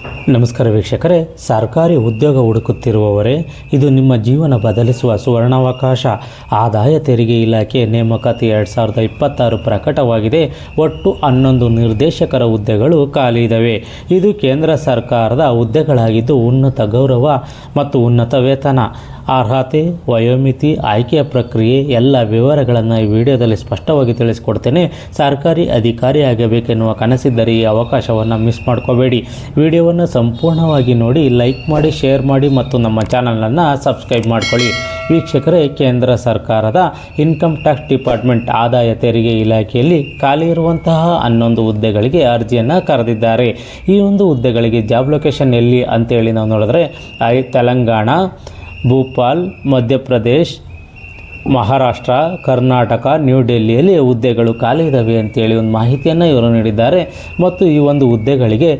ನಮಸ್ಕಾರ ವೀಕ್ಷಕರೇ, ಸರ್ಕಾರಿ ಉದ್ಯೋಗ ಹುಡುಕುತ್ತಿರುವವರೇ, ಇದು ನಿಮ್ಮ ಜೀವನ ಬದಲಿಸುವ ಸುವರ್ಣಾವಕಾಶ. ಆದಾಯ ತೆರಿಗೆ ಇಲಾಖೆ ನೇಮಕಾತಿ 2026 ಪ್ರಕಟವಾಗಿದೆ. ಒಟ್ಟು 11 ನಿರ್ದೇಶಕರ ಹುದ್ದೆಗಳು ಖಾಲಿ ಇದ್ದಾವೆ. ಇದು ಕೇಂದ್ರ ಸರ್ಕಾರದ ಹುದ್ದೆಗಳಾಗಿದ್ದು ಉನ್ನತ ಗೌರವ ಮತ್ತು ಉನ್ನತ ವೇತನ. ಅರ್ಹತೆ, ವಯೋಮಿತಿ, ಆಯ್ಕೆಯ ಪ್ರಕ್ರಿಯೆ ಎಲ್ಲ ವಿವರಗಳನ್ನು ಈ ವಿಡಿಯೋದಲ್ಲಿ ಸ್ಪಷ್ಟವಾಗಿ ತಿಳಿಸ್ಕೊಡ್ತೇನೆ. ಸರ್ಕಾರಿ ಅಧಿಕಾರಿ ಆಗಬೇಕೆನ್ನುವ ಕನಸಿದ್ದರೆ ಈ ಅವಕಾಶವನ್ನು ಮಿಸ್ ಮಾಡ್ಕೋಬೇಡಿ. ವಿಡಿಯೋವನ್ನು ಸಂಪೂರ್ಣವಾಗಿ ನೋಡಿ, ಲೈಕ್ ಮಾಡಿ, ಶೇರ್ ಮಾಡಿ ಮತ್ತು ನಮ್ಮ ಚಾನಲನ್ನು ಸಬ್ಸ್ಕ್ರೈಬ್ ಮಾಡ್ಕೊಳ್ಳಿ. ವೀಕ್ಷಕರೇ, ಕೇಂದ್ರ ಸರ್ಕಾರದ ಇನ್ಕಮ್ ಟ್ಯಾಕ್ಸ್ ಡಿಪಾರ್ಟ್ಮೆಂಟ್ ಆದಾಯ ತೆರಿಗೆ ಇಲಾಖೆಯಲ್ಲಿ ಖಾಲಿ ಇರುವಂತಹ 11 ಹುದ್ದೆಗಳಿಗೆ ಅರ್ಜಿಯನ್ನು ಕರೆದಿದ್ದಾರೆ. ಈ ಒಂದು ಹುದ್ದೆಗಳಿಗೆ ಜಾಬ್ ಲೊಕೇಶನ್ ಎಲ್ಲಿ ಅಂತೇಳಿ ನಾವು ನೋಡಿದ್ರೆ ತೆಲಂಗಾಣ, ಭೋಪಾಲ್, ಮಧ್ಯಪ್ರದೇಶ್, ಮಹಾರಾಷ್ಟ್ರ, ಕರ್ನಾಟಕ, ನ್ಯೂ ಡೆಲ್ಲಿಯಲ್ಲಿ ಹುದ್ದೆಗಳು ಖಾಲಿ ಇದ್ದಾವೆ ಅಂತೇಳಿ ಒಂದು ಮಾಹಿತಿಯನ್ನು ಇವರು ನೀಡಿದ್ದಾರೆ. ಮತ್ತು ಈ ಒಂದು ಹುದ್ದೆಗಳಿಗೆ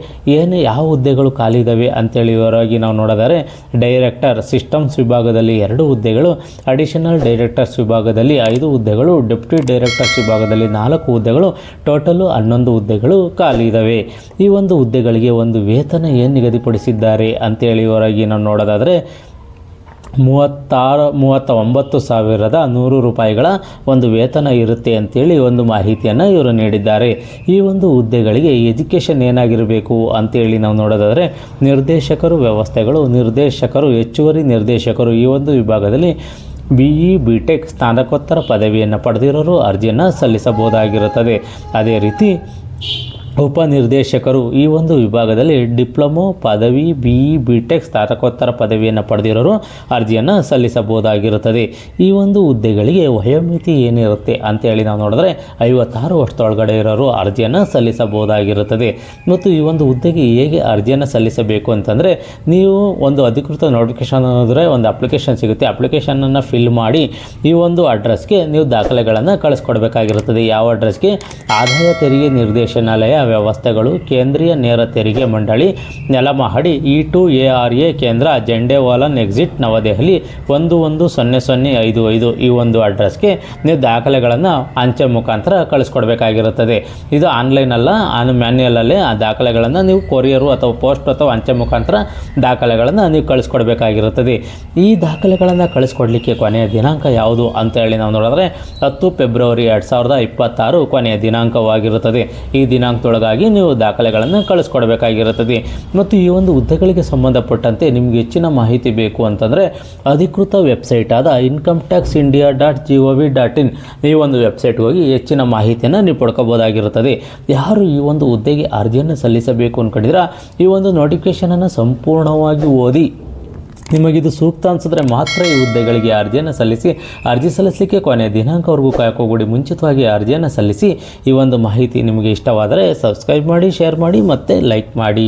ಯಾವ ಹುದ್ದೆಗಳು ಖಾಲಿ ಇದ್ದಾವೆ ಅಂತೇಳಿ ಇವರಾಗಿ ನಾವು ನೋಡಿದರೆ ಡೈರೆಕ್ಟರ್ ಸಿಸ್ಟಮ್ಸ್ ವಿಭಾಗದಲ್ಲಿ 2 ಹುದ್ದೆಗಳು, ಅಡಿಷನಲ್ ಡೈರೆಕ್ಟರ್ಸ್ ವಿಭಾಗದಲ್ಲಿ 5 ಹುದ್ದೆಗಳು, ಡೆಪ್ಯೂಟಿ ಡೈರೆಕ್ಟರ್ಸ್ ವಿಭಾಗದಲ್ಲಿ 4 ಹುದ್ದೆಗಳು, ಟೋಟಲು 11 ಹುದ್ದೆಗಳು ಖಾಲಿ ಇದ್ದಾವೆ. ಈ ಒಂದು ಹುದ್ದೆಗಳಿಗೆ ಒಂದು ವೇತನ ಏನು ನಿಗದಿಪಡಿಸಿದ್ದಾರೆ ಅಂತೇಳಿ ಇವರಾಗಿ ನಾವು ನೋಡೋದಾದರೆ 39,100 ರೂಪಾಯಿಗಳ ಒಂದು ವೇತನ ಇರುತ್ತೆ ಅಂತೇಳಿ ಒಂದು ಮಾಹಿತಿಯನ್ನು ಇವರು ನೀಡಿದ್ದಾರೆ. ಈ ಒಂದು ಹುದ್ದೆಗಳಿಗೆ ಎಜುಕೇಷನ್ ಏನಾಗಿರಬೇಕು ಅಂತೇಳಿ ನಾವು ನೋಡೋದಾದರೆ ನಿರ್ದೇಶಕರು ವ್ಯವಸ್ಥೆಗಳು, ನಿರ್ದೇಶಕರು, ಹೆಚ್ಚುವರಿ ನಿರ್ದೇಶಕರು ಈ ಒಂದು ವಿಭಾಗದಲ್ಲಿ BE BTech ಸ್ನಾತಕೋತ್ತರ ಪದವಿಯನ್ನು ಪಡೆದಿರೋರು ಅರ್ಜಿಯನ್ನು ಸಲ್ಲಿಸಬಹುದಾಗಿರುತ್ತದೆ. ಅದೇ ರೀತಿ ಉಪನಿರ್ದೇಶಕರು ಈ ಒಂದು ವಿಭಾಗದಲ್ಲಿ ಡಿಪ್ಲೊಮೊ ಪದವಿ BE BTech ಸ್ನಾತಕೋತ್ತರ ಪದವಿಯನ್ನು ಪಡೆದಿರೋರು ಅರ್ಜಿಯನ್ನು ಸಲ್ಲಿಸಬಹುದಾಗಿರುತ್ತದೆ. ಈ ಒಂದು ಹುದ್ದೆಗಳಿಗೆ ವಯೋಮಿತಿ ಏನಿರುತ್ತೆ ಅಂತೇಳಿ ನಾವು ನೋಡಿದ್ರೆ 56 ವರ್ಷದೊಳಗಡೆ ಇರೋರು ಅರ್ಜಿಯನ್ನು ಸಲ್ಲಿಸಬಹುದಾಗಿರುತ್ತದೆ. ಮತ್ತು ಈ ಒಂದು ಹುದ್ದೆಗೆ ಹೇಗೆ ಅರ್ಜಿಯನ್ನು ಸಲ್ಲಿಸಬೇಕು ಅಂತಂದರೆ, ನೀವು ಒಂದು ಅಧಿಕೃತ ನೋಟಿಫಿಕೇಶನ್ ಅಂದರೆ ಒಂದು ಅಪ್ಲಿಕೇಶನ್ ಸಿಗುತ್ತೆ. ಅಪ್ಲಿಕೇಶನನ್ನು ಫಿಲ್ ಮಾಡಿ ಈ ಒಂದು ಅಡ್ರೆಸ್ಗೆ ನೀವು ದಾಖಲೆಗಳನ್ನು ಕಳಿಸ್ಕೊಡ್ಬೇಕಾಗಿರುತ್ತದೆ. ಯಾವ ಅಡ್ರೆಸ್ಗೆ? ಆದಾಯ ತೆರಿಗೆ ನಿರ್ದೇಶನಾಲಯ ವ್ಯವಸ್ಥೆಗಳು, ಕೇಂದ್ರೀಯ ನೇರ ತೆರಿಗೆ ಮಂಡಳಿ, ನೆಲಮಹಡಿ, E2ARA ಕೇಂದ್ರ, ಜಂಡೇವಾಲನ್ ಎಕ್ಸಿಟ್, ನವದೆಹಲಿ 110055 ಈ ಒಂದು ಅಡ್ರೆಸ್ಗೆ ನೀವು ದಾಖಲೆಗಳನ್ನು ಅಂಚೆ ಮುಖಾಂತರ ಕಳಿಸ್ಕೊಡ್ಬೇಕಾಗಿರುತ್ತದೆ. ಇದು ಆನ್ಲೈನ್ ಅಲ್ಲ, ಮ್ಯಾನ್ಯಲಲ್ಲೇ ಆ ದಾಖಲೆಗಳನ್ನು ನೀವು ಕೊರಿಯರು ಅಥವಾ ಪೋಸ್ಟ್ ಅಥವಾ ಅಂಚೆ ಮುಖಾಂತರ ದಾಖಲೆಗಳನ್ನು ನೀವು ಕಳಿಸ್ಕೊಡ್ಬೇಕಾಗಿರುತ್ತದೆ. ಈ ದಾಖಲೆಗಳನ್ನು ಕಳಿಸ್ಕೊಡ್ಲಿಕ್ಕೆ ಕೊನೆಯ ದಿನಾಂಕ ಯಾವುದು ಅಂತ ಹೇಳಿ ನಾವು ನೋಡಿದ್ರೆ 10 ಫೆಬ್ರವರಿ 2026 ಕೊನೆಯ ದಿನಾಂಕವಾಗಿರುತ್ತದೆ. ಈ ದಿನಾಂಕದೊಳಗಾಗಿ ನೀವು ದಾಖಲೆಗಳನ್ನು ಕಳಿಸ್ಕೊಡ್ಬೇಕಾಗಿರುತ್ತದೆ. ಮತ್ತು ಈ ಒಂದು ಹುದ್ದೆಗಳಿಗೆ ಸಂಬಂಧಪಟ್ಟಂತೆ ನಿಮಗೆ ಹೆಚ್ಚಿನ ಮಾಹಿತಿ ಬೇಕು ಅಂತಂದರೆ ಅಧಿಕೃತ ವೆಬ್ಸೈಟ್ ಆದ incometaxindia.gov.in ಈ ಒಂದು ವೆಬ್ಸೈಟ್ಗೆ ಹೋಗಿ ಹೆಚ್ಚಿನ ಮಾಹಿತಿಯನ್ನು ನೀವು ಪಡ್ಕೋಬೋದಾಗಿರುತ್ತದೆ. ಯಾರು ಈ ಒಂದು ಹುದ್ದೆಗೆ ಅರ್ಜಿಯನ್ನು ಸಲ್ಲಿಸಬೇಕು ಅಂದ್ಕೊಂಡಿದ್ರೆ ಈ ಒಂದು ನೋಟಿಫಿಕೇಷನನ್ನು ಸಂಪೂರ್ಣವಾಗಿ ಓದಿ ನಿಮಗಿದು ಸೂಕ್ತ ಅನಿಸಿದ್ರೆ ಮಾತ್ರ ಈ ಹುದ್ದೆಗಳಿಗೆ ಅರ್ಜಿಯನ್ನು ಸಲ್ಲಿಸಿ. ಅರ್ಜಿ ಸಲ್ಲಿಸಲಿಕ್ಕೆ ಕೊನೆಯ ದಿನಾಂಕವರೆಗೂ ಕಾಯ್ಕೋಗೂಡಿ ಮುಂಚಿತವಾಗಿ ಅರ್ಜಿಯನ್ನು ಸಲ್ಲಿಸಿ. ಈ ಒಂದು ಮಾಹಿತಿ ನಿಮಗೆ ಇಷ್ಟವಾದರೆ ಸಬ್ಸ್ಕ್ರೈಬ್ ಮಾಡಿ, ಶೇರ್ ಮಾಡಿ ಮತ್ತು ಲೈಕ್ ಮಾಡಿ.